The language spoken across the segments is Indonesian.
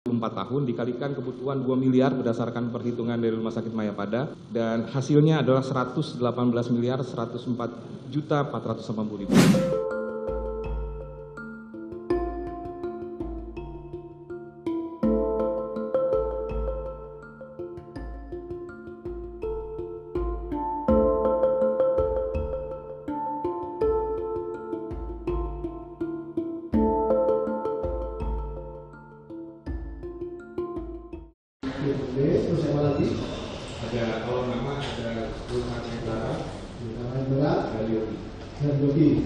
4 tahun dikalikan kebutuhan 2 miliar berdasarkan perhitungan dari Rumah Sakit Mayapada, dan hasilnya adalah 118 miliar 104 juta 480 ribu. Terus apa lagi? Ada kalau nama ada Sultan Negara, dan Yogi.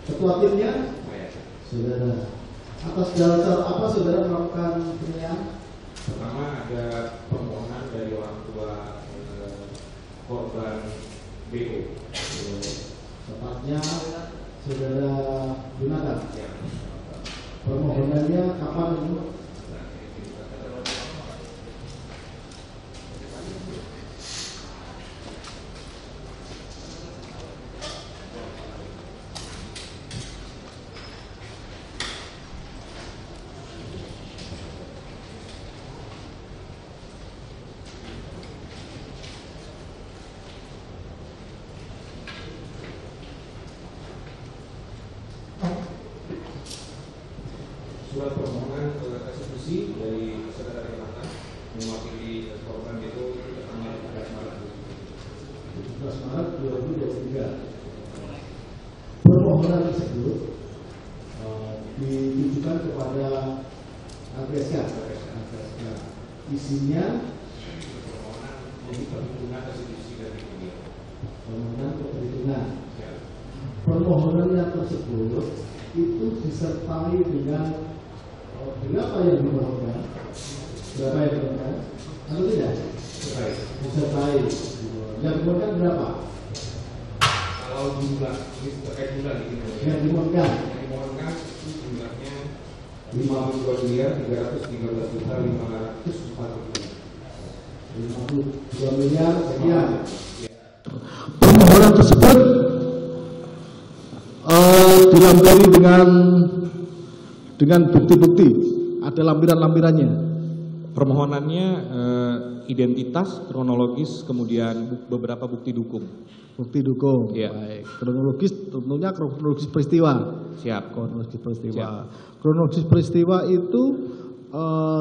Ketua timnya saudara. Atas dasar apa saudara melakukan penilaian? Pertama ada permohonan dari orang tua korban BO. Tepatnya saudara gunakan. Ya. Permohonannya kapan itu? Surat permohonan restitusi dari saudara Renata mewakili korban itu tanggal 17 Maret 2023. Permohonan tersebut ditujukan kepada LPSK. Isinya permohonan untuk perhitungan restitusi dari kerugian. permohonan perhitungan. Permohonan yang tersebut itu disertai dengan berapa yang dimohonkan, berapa yang dimohonkan, atau tidak? Disertai. Yang dimohonkan berapa? Kalau jumlah ini terkait jumlah ini Yang dimohonkan yang dimohonkan itu jumlahnya 52 miliar 313 juta 540. 52 miliar sekian. Permohonan tersebut dilampiri dengan bukti-bukti, ada lampiran-lampirannya. Permohonannya identitas, kronologis, kemudian beberapa bukti dukung. Bukti dukung. Ya. Baik. Kronologis tentunya kronologis peristiwa. Siap. Kronologis peristiwa. Siap. Kronologis peristiwa itu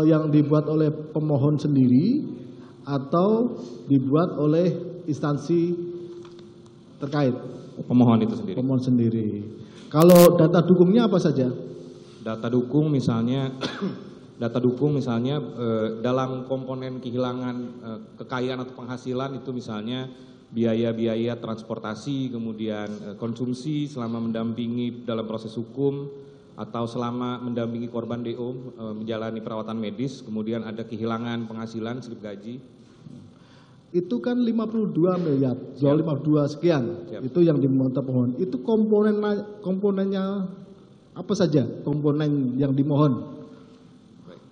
yang dibuat oleh pemohon sendiri atau dibuat oleh instansi terkait. Pemohon itu sendiri. Pemohon sendiri. Kalau data dukungnya apa saja? Data dukung misalnya dalam komponen kehilangan kekayaan atau penghasilan itu misalnya biaya-biaya transportasi, kemudian konsumsi selama mendampingi dalam proses hukum atau selama mendampingi korban DO menjalani perawatan medis, kemudian ada kehilangan penghasilan slip gaji. Itu kan 52 miliar, 52 sekian. Siap. Itu yang dimohon pemohon. Itu komponennya apa saja komponen yang dimohon? Baik.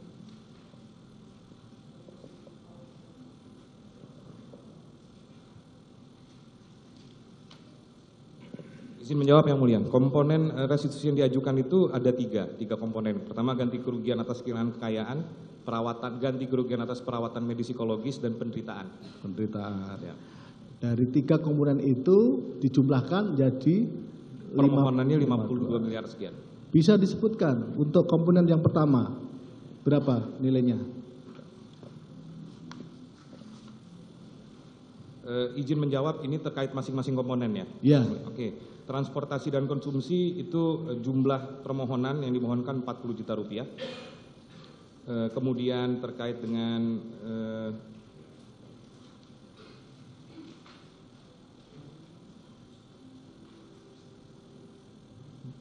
Izin menjawab yang mulia. Komponen restitusi yang diajukan itu ada tiga komponen. Pertama, ganti kerugian atas kehilangan kekayaan, ganti kerugian atas perawatan medis psikologis, dan penderitaan. Penderitaan. Ya. Dari 3 komponen itu dijumlahkan jadi Permohonannya 52 miliar sekian. Bisa disebutkan untuk komponen yang pertama berapa nilainya? Izin menjawab, ini terkait masing-masing komponen ya? Ya. Oke. Transportasi dan konsumsi itu jumlah permohonan yang dimohonkan 40 juta rupiah. Kemudian terkait dengan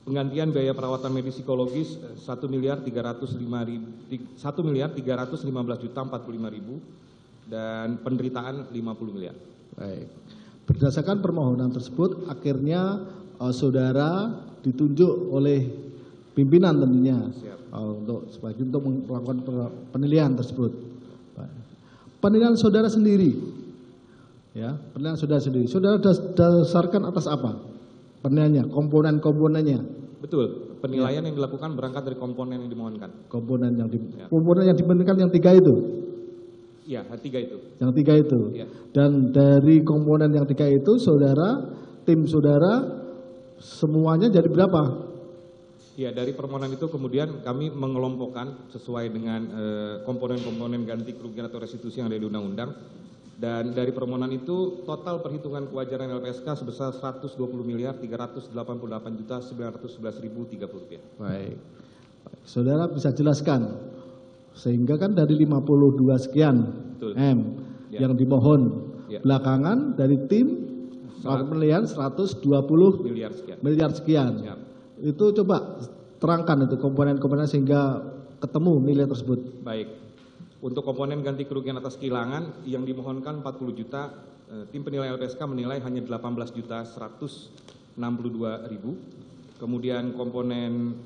penggantian biaya perawatan medis psikologis 1 miliar 315 juta 45 ribu, dan penderitaan 50 miliar. Baik. Berdasarkan permohonan tersebut, akhirnya saudara ditunjuk oleh pimpinan tentunya untuk melakukan penilaian tersebut. Penilaian saudara sendiri, ya, penilaian saudara sendiri. Saudara dasarkan atas apa? Penilaiannya, komponen-komponennya. Betul. penilaian yang dilakukan berangkat dari komponen yang dimohonkan. Komponen yang dibentukkan yang 3 itu. Iya, 3 itu. Yang 3 itu. Ya. Dan dari komponen yang 3 itu, tim saudara semuanya jadi berapa? Ya, dari permohonan itu kemudian kami mengelompokkan sesuai dengan komponen-komponen ganti kerugian atau restitusi yang ada di undang-undang. Dan dari permohonan itu total perhitungan kewajaran LPSK sebesar 120.388.911.030 rupiah. Baik. Saudara bisa jelaskan, sehingga kan dari 52 sekian Betul. M Ya. yang dimohon, Ya. belakangan dari tim penilaian 120 miliar sekian. sekian. Ya. Itu coba terangkan itu komponen-komponen sehingga ketemu nilai tersebut. Baik. Untuk komponen ganti kerugian atas kehilangan yang dimohonkan 40 juta, tim penilai LPSK menilai hanya 18.162.000. Kemudian komponen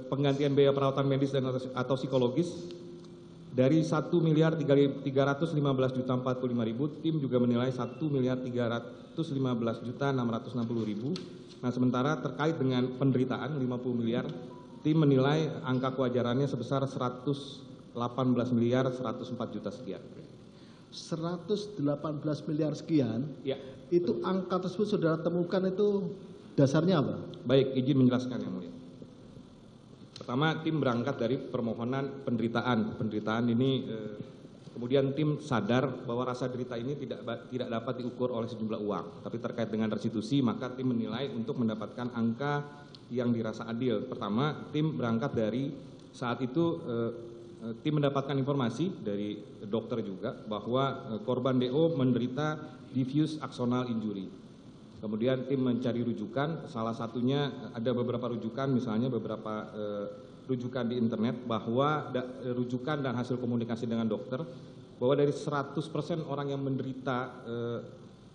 penggantian biaya perawatan medis dan atau psikologis dari 1.315.045.000, tim juga menilai 1.315.660.000. Nah, sementara terkait dengan penderitaan 50 miliar, tim menilai angka kewajarannya sebesar 118.104 juta sekian. 118 miliar sekian, Ya. itu angka tersebut saudara temukan itu dasarnya apa? Baik, izin menjelaskan yang mulia. Pertama, tim berangkat dari permohonan penderitaan. Penderitaan ini kemudian tim sadar bahwa rasa derita ini tidak dapat diukur oleh sejumlah uang. Tapi terkait dengan restitusi, maka tim menilai untuk mendapatkan angka yang dirasa adil. Pertama, tim berangkat dari saat itu tim mendapatkan informasi dari dokter juga bahwa korban DO menderita diffuse axonal injury. Kemudian tim mencari rujukan, salah satunya ada beberapa rujukan, misalnya beberapa rujukan di internet bahwa rujukan dan hasil komunikasi dengan dokter bahwa dari 100% orang yang menderita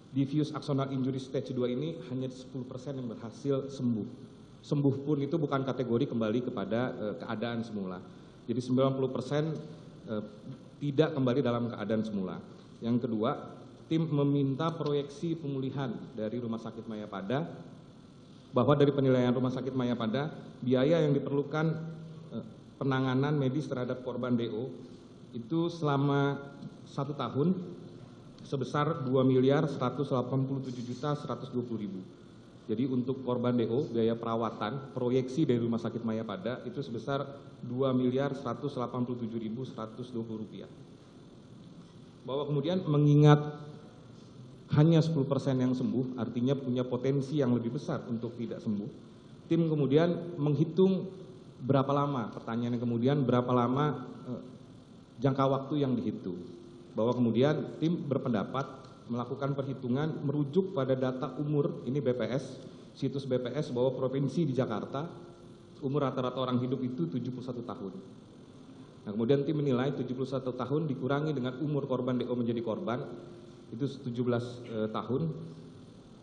diffuse axonal injury stage 2 ini hanya 10% yang berhasil sembuh. Sembuh pun itu bukan kategori kembali kepada keadaan semula. Jadi 90% tidak kembali dalam keadaan semula. Yang kedua, tim meminta proyeksi pemulihan dari Rumah Sakit Mayapada bahwa dari penilaian Rumah Sakit Mayapada biaya yang diperlukan penanganan medis terhadap korban DO itu selama 1 tahun sebesar 2.187.120.000. Jadi untuk korban DO biaya perawatan proyeksi dari Rumah Sakit Mayapada itu sebesar 2.187.120 rupiah. Bahwa kemudian mengingat hanya 10% yang sembuh, artinya punya potensi yang lebih besar untuk tidak sembuh. Tim kemudian menghitung berapa lama, pertanyaannya kemudian berapa lama jangka waktu yang dihitung. Bahwa kemudian tim berpendapat melakukan perhitungan merujuk pada data umur, ini BPS, situs BPS bahwa provinsi di Jakarta, umur rata-rata orang hidup itu 71 tahun. Nah, kemudian tim menilai 71 tahun dikurangi dengan umur korban DO menjadi korban, itu 17 tahun.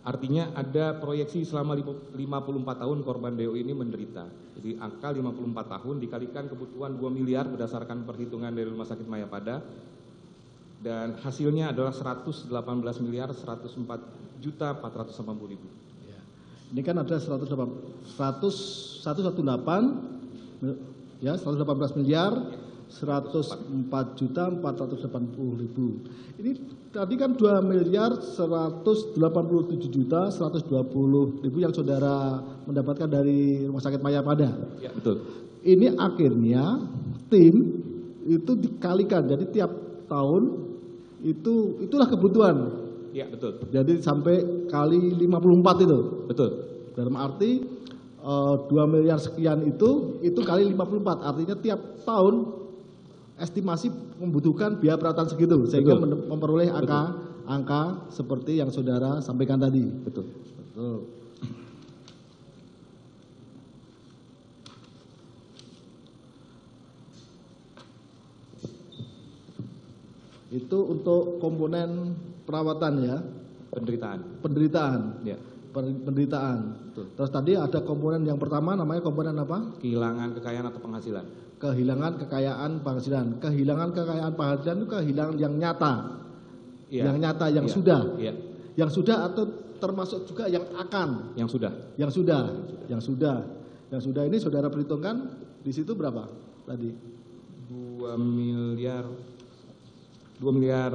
Artinya ada proyeksi selama 54 tahun korban DO ini menderita. Jadi angka 54 tahun dikalikan kebutuhan 2 miliar berdasarkan perhitungan dari Rumah Sakit Mayapada. Dan hasilnya adalah 118.104.480.000. Ya. Ini kan ada 118 ya, 118 miliar 104.480.000. Ini tadi kan 2.187.120.000 yang saudara mendapatkan dari Rumah Sakit Mayapada. Ya, betul. Ini akhirnya tim itu dikalikan, jadi tiap tahun itulah kebutuhan. Ya, betul. Jadi sampai kali 54 itu. Betul. Dalam arti 2 miliar sekian itu kali 54, artinya tiap tahun estimasi membutuhkan biaya perawatan segitu sehingga memperoleh angka seperti yang saudara sampaikan tadi. Betul. Betul. Itu untuk komponen perawatan ya. Penderitaan. Ya. Penderitaan. Betul. Terus tadi ada komponen yang pertama namanya komponen apa? Kehilangan kekayaan atau penghasilan. kehilangan kekayaan penghasilan. Kehilangan kekayaan penghasilan itu kehilangan yang nyata. Iya. Yang nyata, yang Iya. sudah. Iya. Yang sudah atau termasuk juga yang akan. Yang sudah. Yang sudah ini saudara perhitungkan di situ berapa tadi? 2 miliar 2 miliar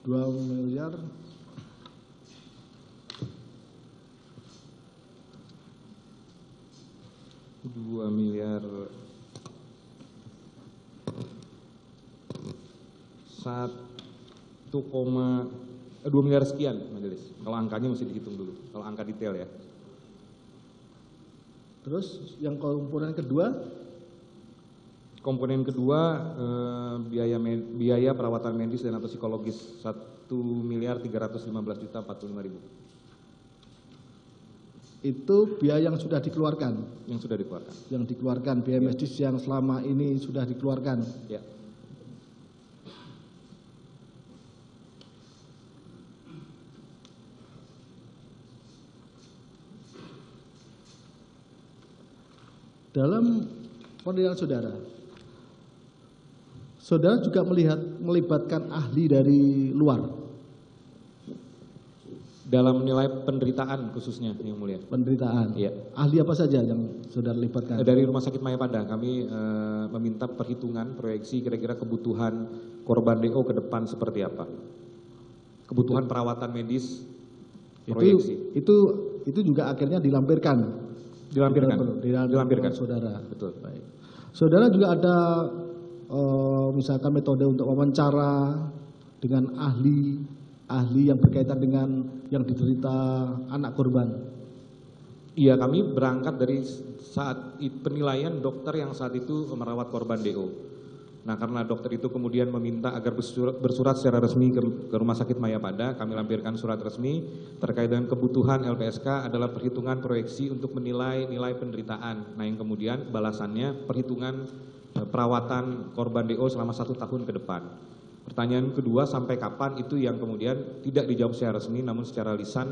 2 miliar 2 miliar sekian, Majelis. Kalau angkanya mesti dihitung dulu. Kalau angka detail ya. Terus yang komponen kedua? Komponen kedua biaya perawatan medis dan atau psikologis 1 miliar 315 juta 45.000. Itu biaya yang sudah dikeluarkan. Yang sudah dikeluarkan. Yang dikeluarkan biaya medis yang selama ini sudah dikeluarkan. Ya. Dalam penilaian saudara juga melibatkan ahli dari luar Dalam menilai penderitaan khususnya yang mulia. penderitaan. Iya. Ahli apa saja yang saudara libatkan? Dari Rumah Sakit Mayapada kami meminta perhitungan proyeksi kira-kira kebutuhan korban DO ke depan seperti apa. Kebutuhan perawatan medis proyeksi. Itu juga akhirnya dilampirkan. Dilampirkan. Saudara. Betul. Baik. Saudara juga ada misalkan metode untuk wawancara dengan ahli yang berkaitan dengan yang diderita anak korban. Iya, kami berangkat dari saat penilaian dokter yang saat itu merawat korban DO. Nah, karena dokter itu kemudian meminta agar bersurat secara resmi ke Rumah Sakit Mayapada, kami lampirkan surat resmi terkait dengan kebutuhan LPSK adalah perhitungan proyeksi untuk menilai nilai penderitaan. Nah, yang kemudian balasannya perhitungan perawatan korban DO selama 1 tahun ke depan. Pertanyaan kedua, sampai kapan, itu yang kemudian tidak dijawab secara resmi, namun secara lisan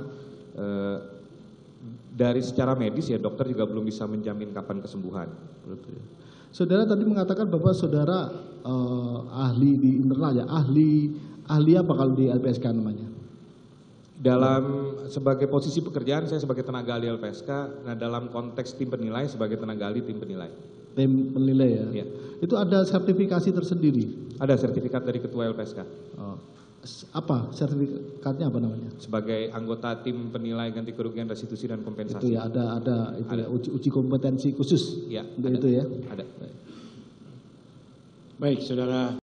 dari secara medis ya dokter juga belum bisa menjamin kapan kesembuhan. Saudara tadi mengatakan bahwa saudara ahli di internal ya, ahli apa kalau di LPSK namanya? Dalam sebagai posisi pekerjaan saya sebagai tenaga ahli LPSK, nah dalam konteks tim penilai sebagai tenaga ahli tim penilai. Tim penilai ya. Ya. Itu ada sertifikasi tersendiri. Ada sertifikat dari Ketua LPSK. Apa sertifikatnya apa namanya? Sebagai anggota tim penilai ganti kerugian, restitusi dan kompensasi. Itu ya ada itu ya, uji kompetensi khusus. Ya, untuk ada. itu ya. Ada. Baik, saudara